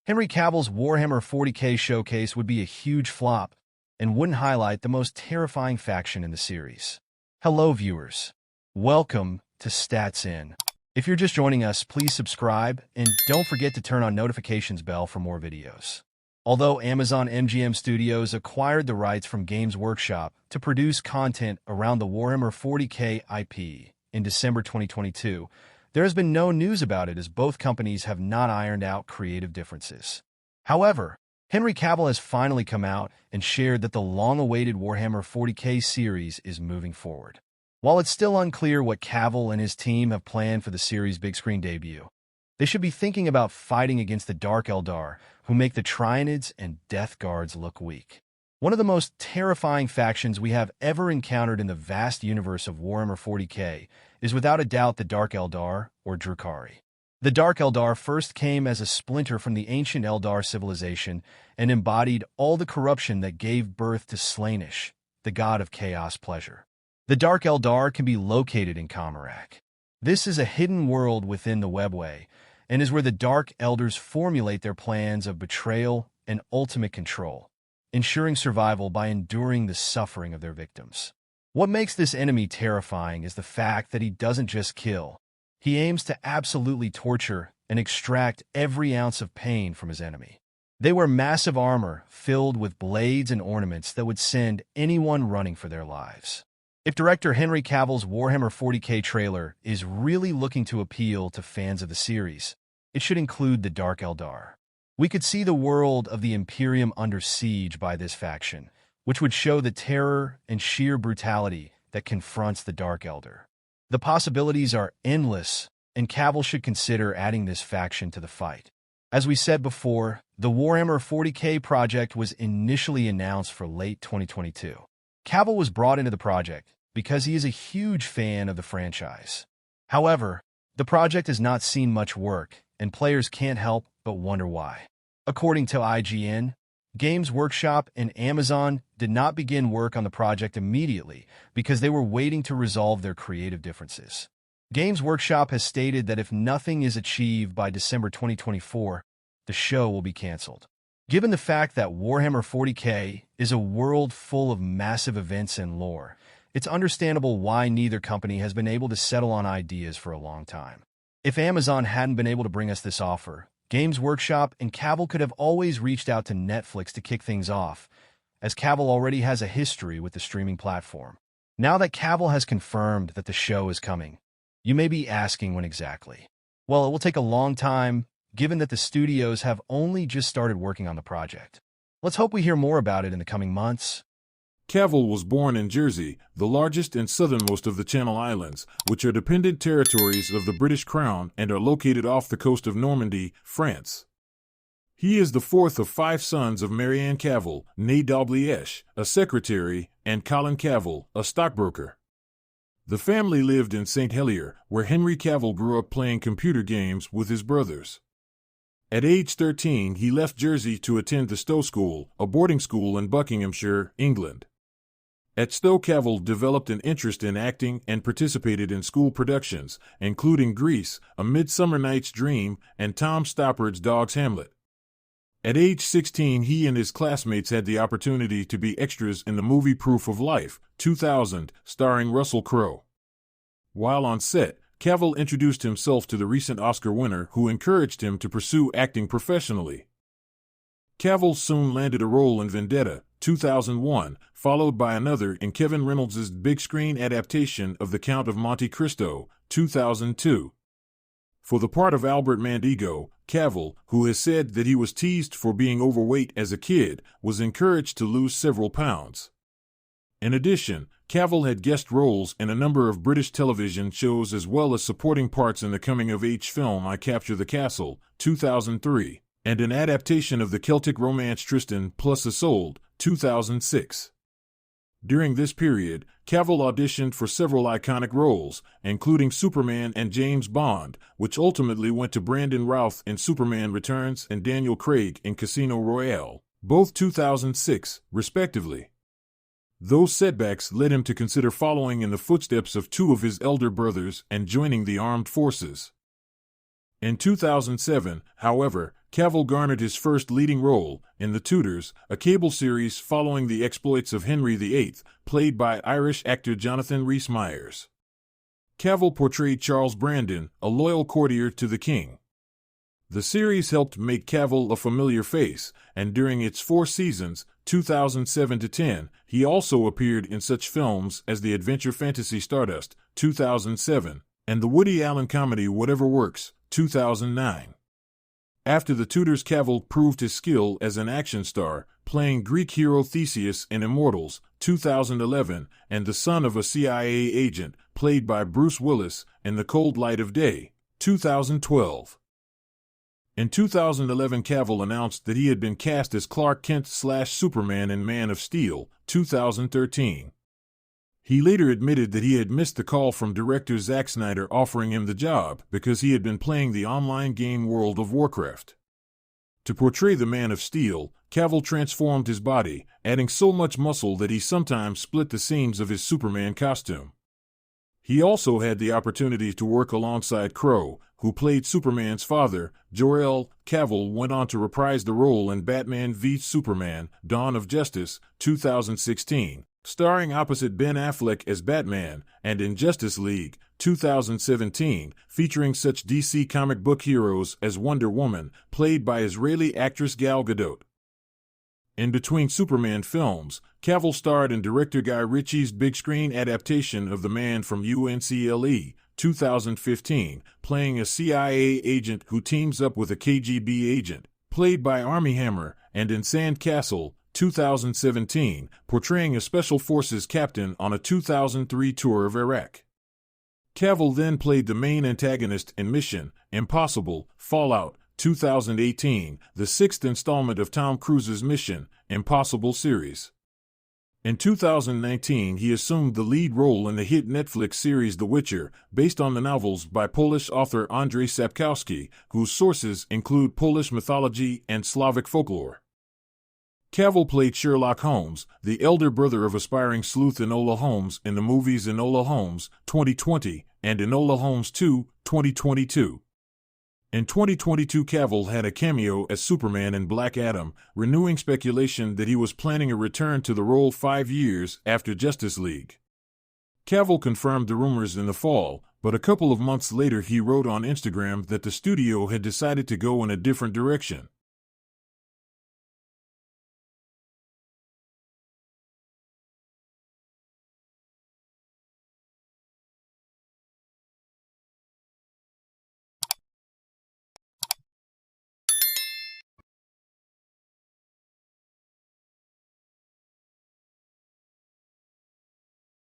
Henry Cavill's Warhammer 40K showcase would be a huge flop and wouldn't highlight the most terrifying faction in the series. Hello, viewers. Welcome to Stats In. If you're just joining us, please subscribe and don't forget to turn on notifications bell for more videos. Although Amazon MGM Studios acquired the rights from Games Workshop to produce content around the Warhammer 40K IP in December 2022, there has been no news about it as both companies have not ironed out creative differences. However, Henry Cavill has finally come out and shared that the long-awaited Warhammer 40K series is moving forward. While it's still unclear what Cavill and his team have planned for the series' big-screen debut, they should be thinking about fighting against the Dark Eldar, who make the Tryanids and Death Guards look weak. One of the most terrifying factions we have ever encountered in the vast universe of Warhammer 40K is without a doubt the Dark Eldar, or Drukhari. The Dark Eldar first came as a splinter from the ancient Eldar civilization and embodied all the corruption that gave birth to Slaanesh, the god of chaos pleasure. The Dark Eldar can be located in Commorragh. This is a hidden world within the Webway, and is where the Dark Eldars formulate their plans of betrayal and ultimate control, ensuring survival by enduring the suffering of their victims. What makes this enemy terrifying is the fact that he doesn't just kill. He aims to absolutely torture and extract every ounce of pain from his enemy. They wear massive armor filled with blades and ornaments that would send anyone running for their lives. If director Henry Cavill's Warhammer 40K trailer is really looking to appeal to fans of the series, it should include the Dark Eldar. We could see the world of the Imperium under siege by this faction, which would show the terror and sheer brutality that confronts the Dark Eldar. The possibilities are endless, and Cavill should consider adding this faction to the fight. As we said before, the Warhammer 40K project was initially announced for late 2022. Cavill was brought into the project because he is a huge fan of the franchise. However, the project has not seen much work, and players can't help but wonder why. According to IGN, Games Workshop and Amazon did not begin work on the project immediately because they were waiting to resolve their creative differences. Games Workshop has stated that if nothing is achieved by December 2024, the show will be canceled. Given the fact that Warhammer 40K is a world full of massive events and lore, it's understandable why neither company has been able to settle on ideas for a long time. If Amazon hadn't been able to bring us this offer, Games Workshop and Cavill could have always reached out to Netflix to kick things off, as Cavill already has a history with the streaming platform. Now that Cavill has confirmed that the show is coming, you may be asking when exactly. Well, it will take a long time, given that the studios have only just started working on the project. Let's hope we hear more about it in the coming months. Cavill was born in Jersey, the largest and southernmost of the Channel Islands, which are dependent territories of the British Crown and are located off the coast of Normandy, France. He is the fourth of 5 sons of Marianne Cavill, née Dalgliesh, a secretary, and Colin Cavill, a stockbroker. The family lived in St. Helier, where Henry Cavill grew up playing computer games with his brothers. At age 13, he left Jersey to attend the Stowe School, a boarding school in Buckinghamshire, England. At Stowe, Cavill developed an interest in acting and participated in school productions, including Grease, A Midsummer Night's Dream, and Tom Stoppard's Dog's Hamlet. At age 16, he and his classmates had the opportunity to be extras in the movie Proof of Life, 2000, starring Russell Crowe. While on set, Cavill introduced himself to the recent Oscar winner, who encouraged him to pursue acting professionally. Cavill soon landed a role in Vendetta, 2001, followed by another in Kevin Reynolds' big-screen adaptation of The Count of Monte Cristo, 2002. For the part of Albert Mandego, Cavill, who has said that he was teased for being overweight as a kid, was encouraged to lose several pounds. In addition, Cavill had guest roles in a number of British television shows as well as supporting parts in the coming-of-age film I Capture the Castle, 2003, and an adaptation of the Celtic romance Tristan plus Isolde, 2006. During this period, Cavill auditioned for several iconic roles, including Superman and James Bond, which ultimately went to Brandon Routh in Superman Returns and Daniel Craig in Casino Royale, both 2006, respectively. Those setbacks led him to consider following in the footsteps of 2 of his elder brothers and joining the armed forces. In 2007, however, Cavill garnered his first leading role in The Tudors, a cable series following the exploits of Henry VIII, played by Irish actor Jonathan Rhys-Meyers. Cavill portrayed Charles Brandon, a loyal courtier to the king. The series helped make Cavill a familiar face, and during its 4 seasons, 2007 to 10, he also appeared in such films as the adventure fantasy Stardust, 2007, and the Woody Allen comedy Whatever Works, 2009. After The Tudors, Cavill proved his skill as an action star, playing Greek hero Theseus in Immortals, 2011, and the son of a CIA agent, played by Bruce Willis, in The Cold Light of Day, 2012. In 2011, Cavill announced that he had been cast as Clark Kent/Superman in Man of Steel, 2013. He later admitted that he had missed the call from director Zack Snyder offering him the job because he had been playing the online game World of Warcraft. To portray the Man of Steel, Cavill transformed his body, adding so much muscle that he sometimes split the seams of his Superman costume. He also had the opportunity to work alongside Crow, who played Superman's father. Jor-El. Cavill went on to reprise the role in Batman v Superman, Dawn of Justice, 2016, starring opposite Ben Affleck as Batman, and in Justice League, 2017, featuring such DC comic book heroes as Wonder Woman, played by Israeli actress Gal Gadot. In between Superman films, Cavill starred in director Guy Ritchie's big-screen adaptation of The Man from UNCLE, 2015, playing a CIA agent who teams up with a KGB agent, played by Armie Hammer, and in Sandcastle, 2017, portraying a Special Forces captain on a 2003 tour of Iraq. Cavill then played the main antagonist in Mission Impossible Fallout, 2018, the 6th installment of Tom Cruise's Mission Impossible series. In 2019, he assumed the lead role in the hit Netflix series The Witcher, based on the novels by Polish author Andrzej Sapkowski, whose sources include Polish mythology and Slavic folklore. Cavill played Sherlock Holmes, the elder brother of aspiring sleuth Enola Holmes in the movies Enola Holmes, 2020, and Enola Holmes 2, 2022. In 2022, Cavill had a cameo as Superman in Black Adam, renewing speculation that he was planning a return to the role 5 years after Justice League. Cavill confirmed the rumors in the fall, but a couple of months later he wrote on Instagram that the studio had decided to go in a different direction.